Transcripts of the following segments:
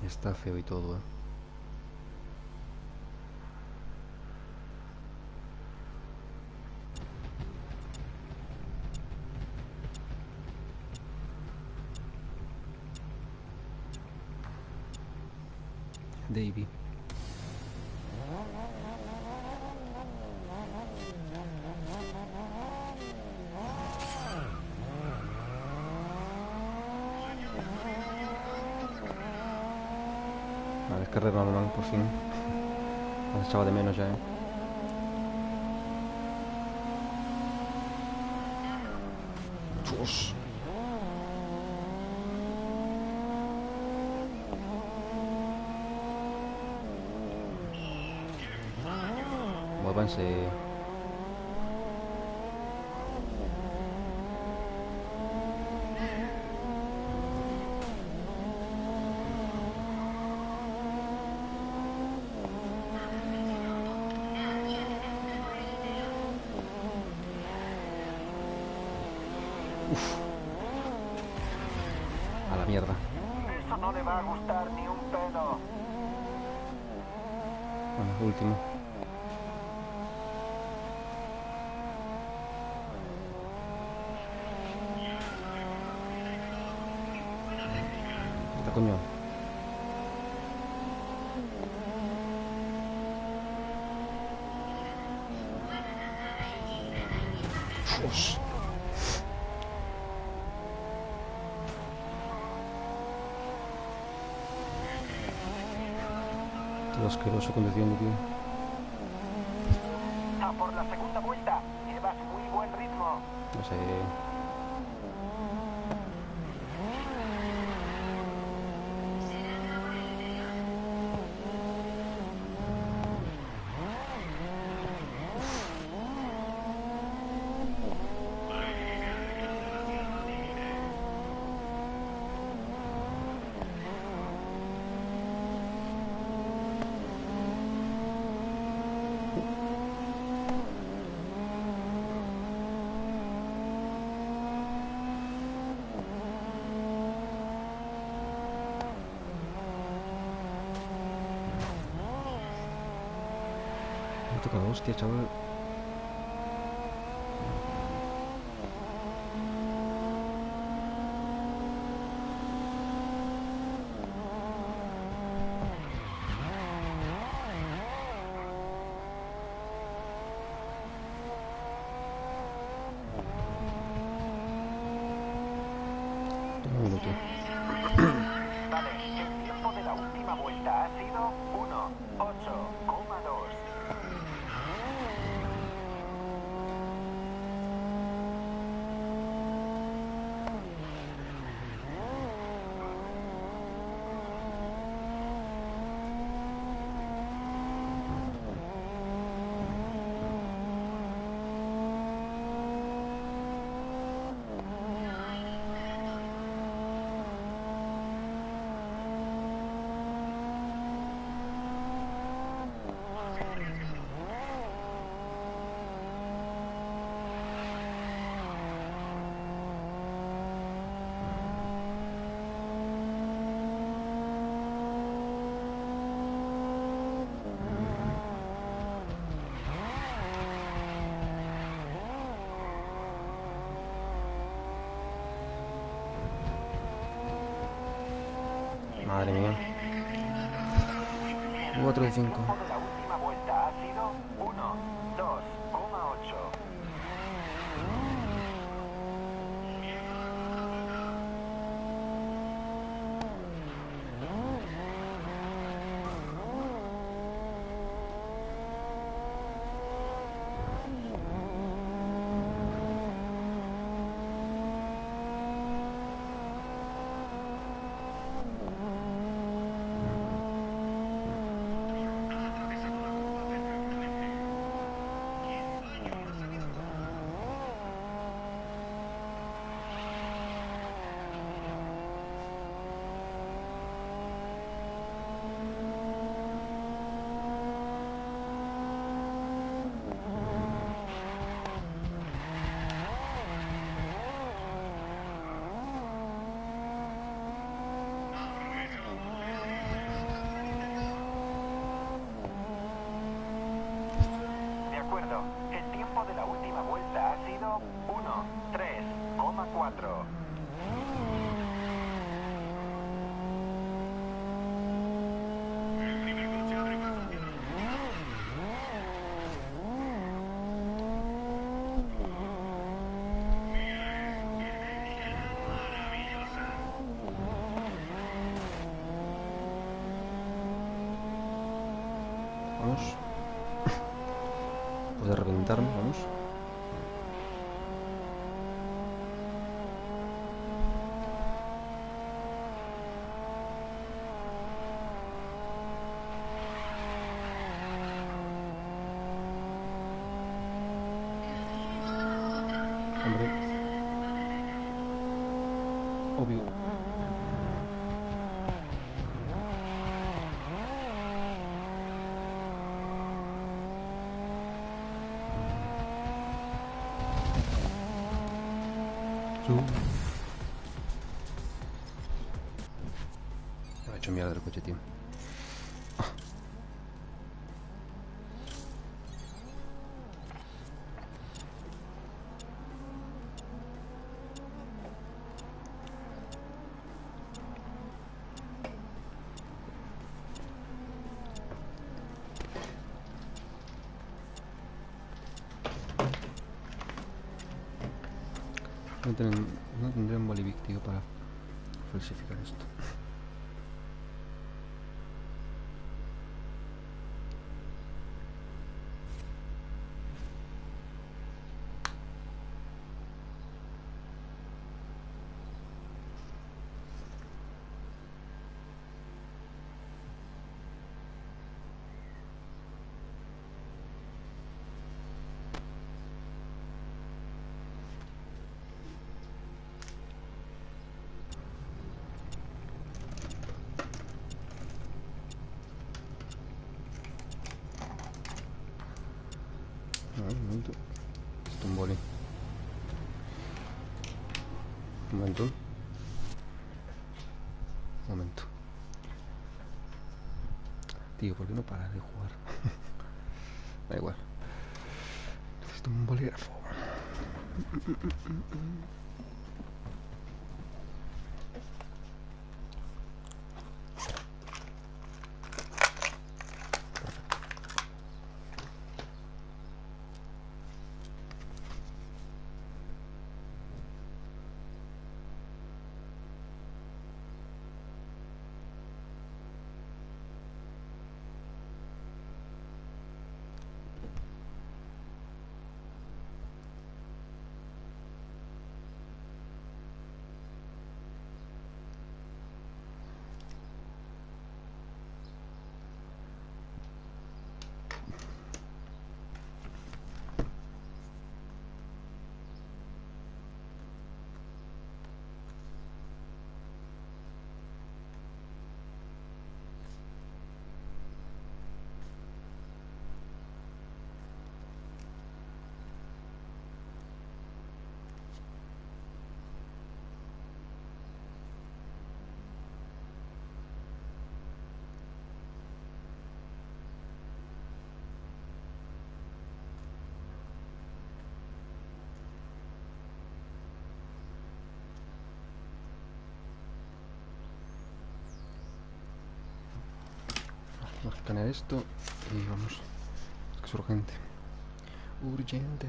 Está feo y todo, Davey. Vale, es carrera normal, por fin. Nos echaba de menos ya, Dios. Muévanse. Uf. A la mierda. Eso no le va a gustar ni un pelo. Bueno, último. Está coño. Dios. Todo asqueroso conduciendo, tío. A por la segunda vuelta. Llevas muy buen ritmo. No sé. Me toca la hostia, chaval. Un minuto. Vale, el tiempo de la última vuelta ha sido 1:08,2. Madre mía. 4 de El 5. tiempo de la última vuelta ha sido 1:02,8. 4. Vamos. Puede reventarme, vamos. Hombre. Obvio. Me ha hecho mierda el coche, tío. No tendré un bolivic, tío, para falsificar esto. Un momento. Esto un boli. Un momento. Un momento. Tío, ¿por qué no paras de jugar? Da igual. Necesito un bolígrafo. Vamos a escanear esto y vamos. Es que es urgente. Urgente.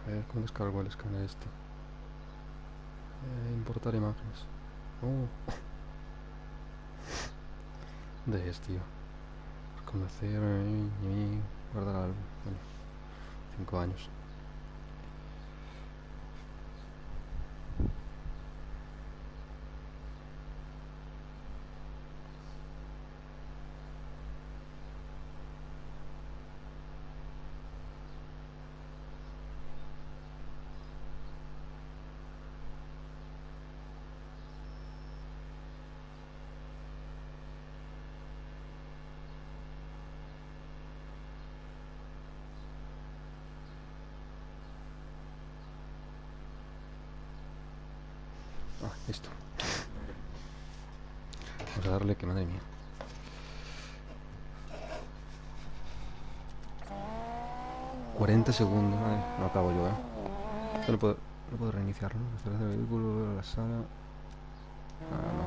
A ver cómo descargo el escáner este. Importar imágenes. Oh. De este, tío. Conocer y guardar algo. Bueno, 5 años. Ah, listo. Vamos a darle que madre mía. $40 vale, no acabo yo, Esto no puedo reiniciarlo. Restaurar el vehículo, la sala. Ah, no.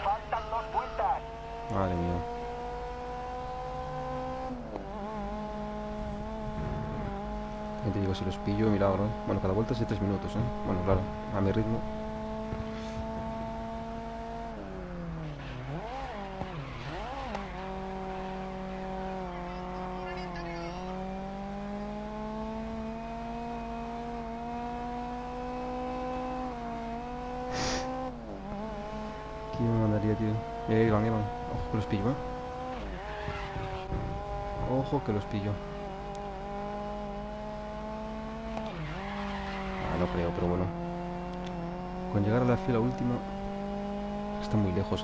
Faltan 2 vueltas. Madre mía. Ya te digo, si los pillo, milagro, Bueno, cada vuelta es de 3 minutos, Bueno, claro, a mi ritmo. ¿Quién me mandaría, tío? Iban. Ojo que los pillo, Ojo que los pillo. Ah, no creo, pero bueno. Con llegar a la fila última... Está muy lejos,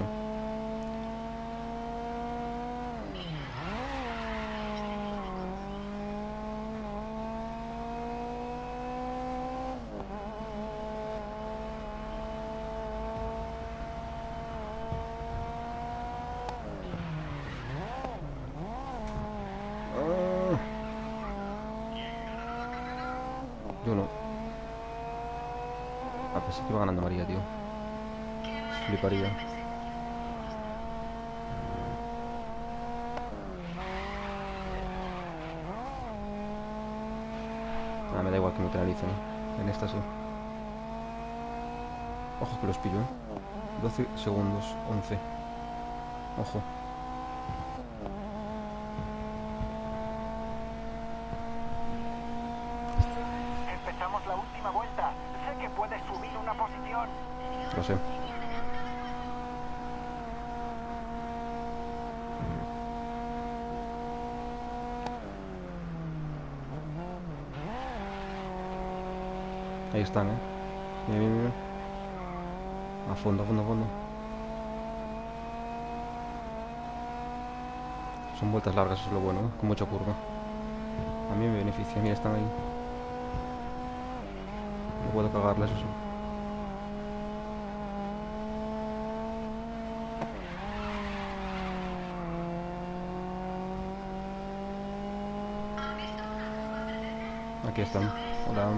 Ah. Yo no. Ah, pensé que iba ganando María, tío. Fliparía. Ah, me da igual que me penalicen, En esta sí. Ojo que los pillo, 12 segundos, 11. Ojo. Empezamos la última vuelta. Sé que puedes subir una posición. Lo sé. Ahí están, Mira. A fondo. Son vueltas largas, eso es lo bueno, Con mucha curva. A mí me beneficia, mira, están ahí. No puedo cagarles eso. Aquí están. Hola.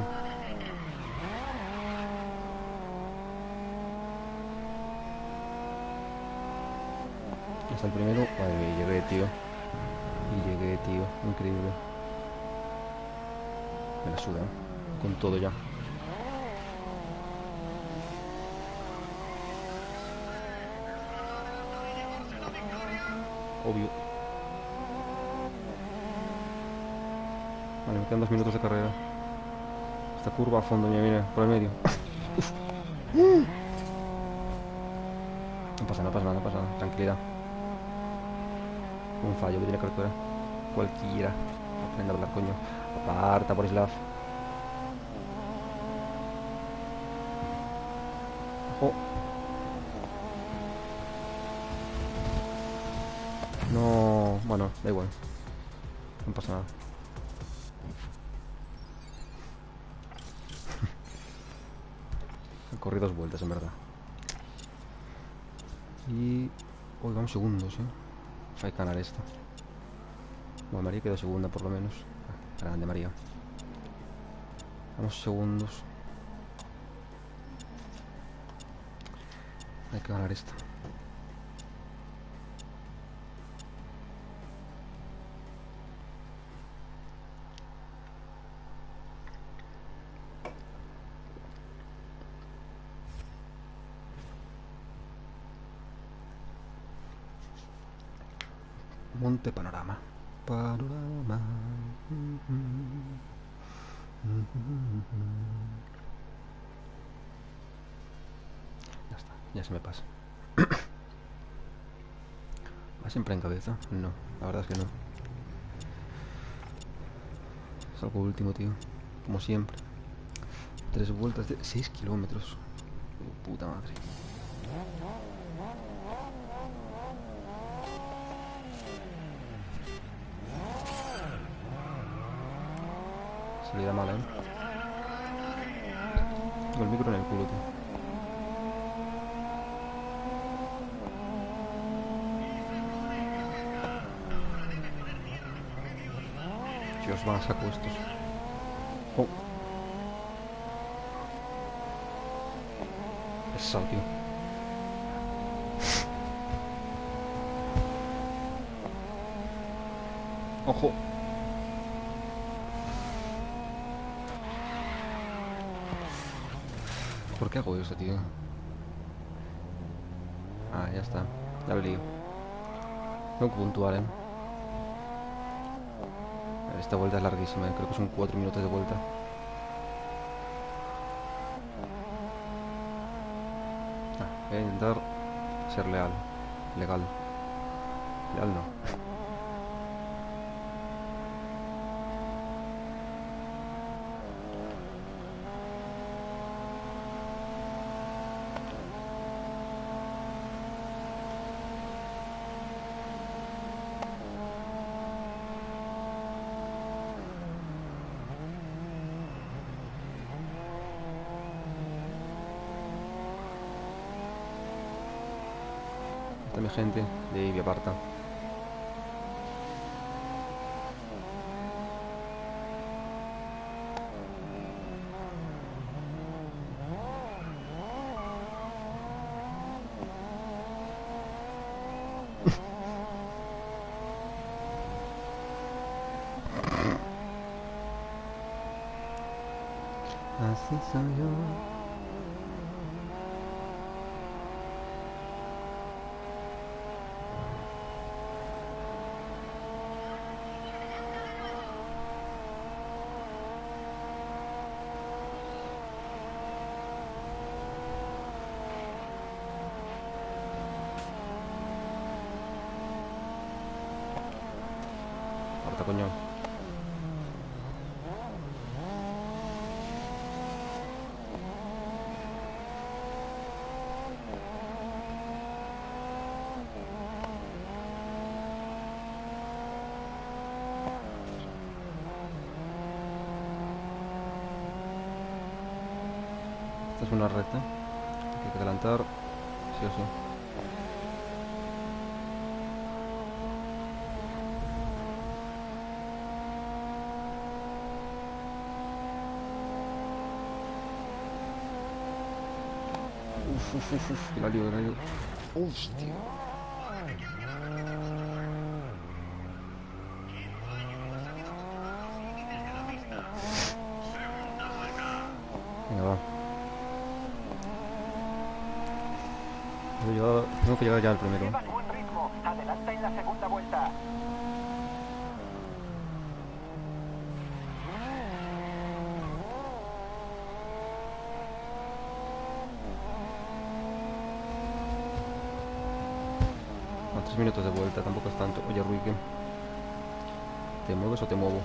Está el primero. Vale, llegué, tío. Increíble. Me la suda, Con todo ya. Obvio. Vale, me quedan 2 minutos de carrera. Esta curva a fondo, mira, por el medio. Uf. No pasa nada, tranquilidad. Un fallo que tiene carretera. Cualquiera. Aprende a hablar, coño. Aparta por Slav. Ojo. No, bueno, da igual. No pasa nada. He corrido 2 vueltas, en verdad. Y... Hoy vamos segundos, Hay que ganar esto. Bueno, María quedó segunda, por lo menos. Grande, María. Vamos segundos. Hay que ganar esto. Monte Panorama. Ya está, ya se me pasa. ¿Va siempre en cabeza? No, la verdad es que no. Salgo último, tío. Como siempre. 3 vueltas de 6 kilómetros. Puta madre. Salida mala, Tengo el micro en el culo, tío. Si os van a saco estos. Oh. Pesado, tío. Ojo. ¿Por qué hago eso, tío? Ah, ya está. Ya lo lío. Tengo que puntuar, Esta vuelta es larguísima, creo que son 4 minutos de vuelta. Voy a intentar ser leal. Legal. Leal no. Esta mi gente de Ivy aparta. Así soy yo. Aparta, coño. Esta es una recta. Hay que adelantar. Sí o sí. Uf, que la lío, que la lío. Hostia. Venga, va. Tengo que llegar ya al primero. Llevas buen ritmo. Adelanta en la segunda vuelta. A 3 minutos de vuelta, tampoco es tanto. Oye, Ruiki, ¿te mueves o te muevo?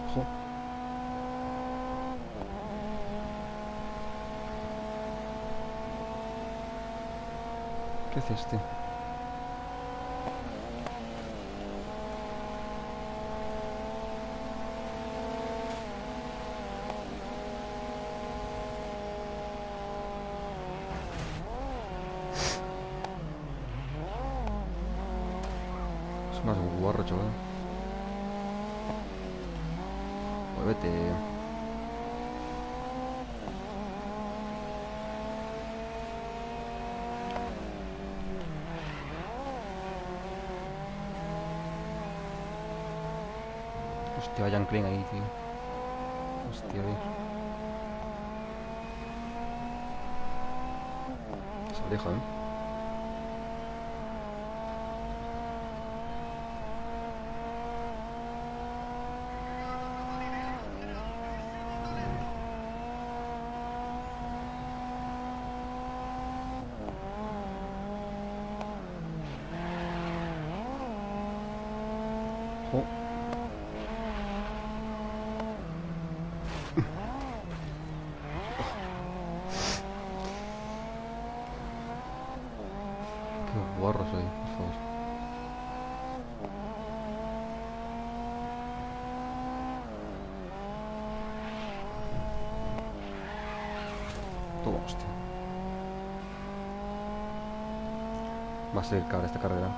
Ojo. ¿Qué hace este? Es más un guarro, chaval. Muévete. Hostia, vayan clean ahí, tío. Hostia, se aleja, Ojo. guarros hoy, por favor. Toma, hostia. Va a ser cara esta carrera.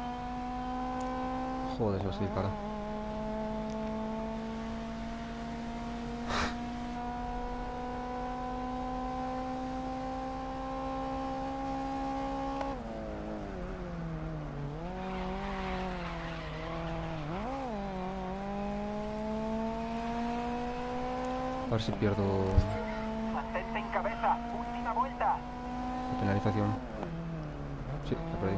Joder, se va a seguir cara. A ver si pierdo Mantente en cabeza. Última vuelta. la penalización. Sí, la perdí.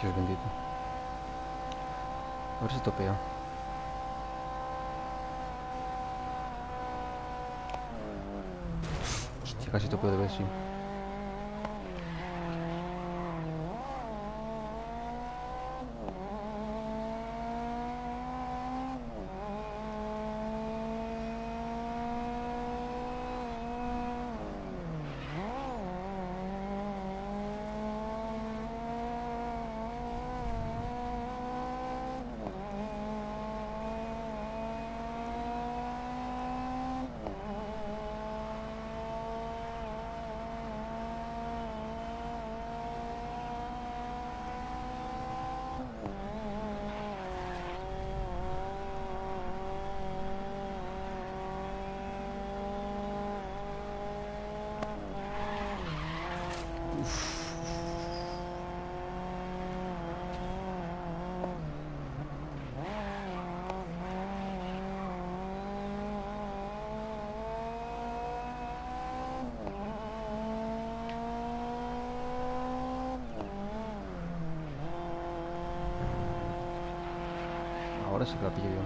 Dios bendito. A ver si topea. Hostia, casi topeo de vez, sí. Ahora sí que la pillo yo.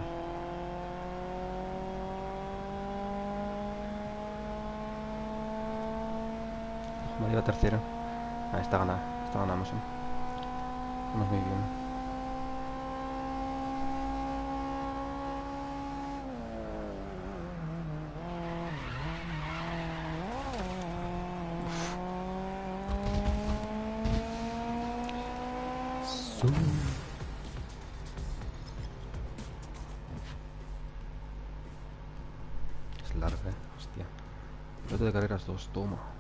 Vale, la tercera. Ah, está ganada. Está ganamos, Vamos muy bien. Es larga, hostia. Piloto de carreras 2, toma.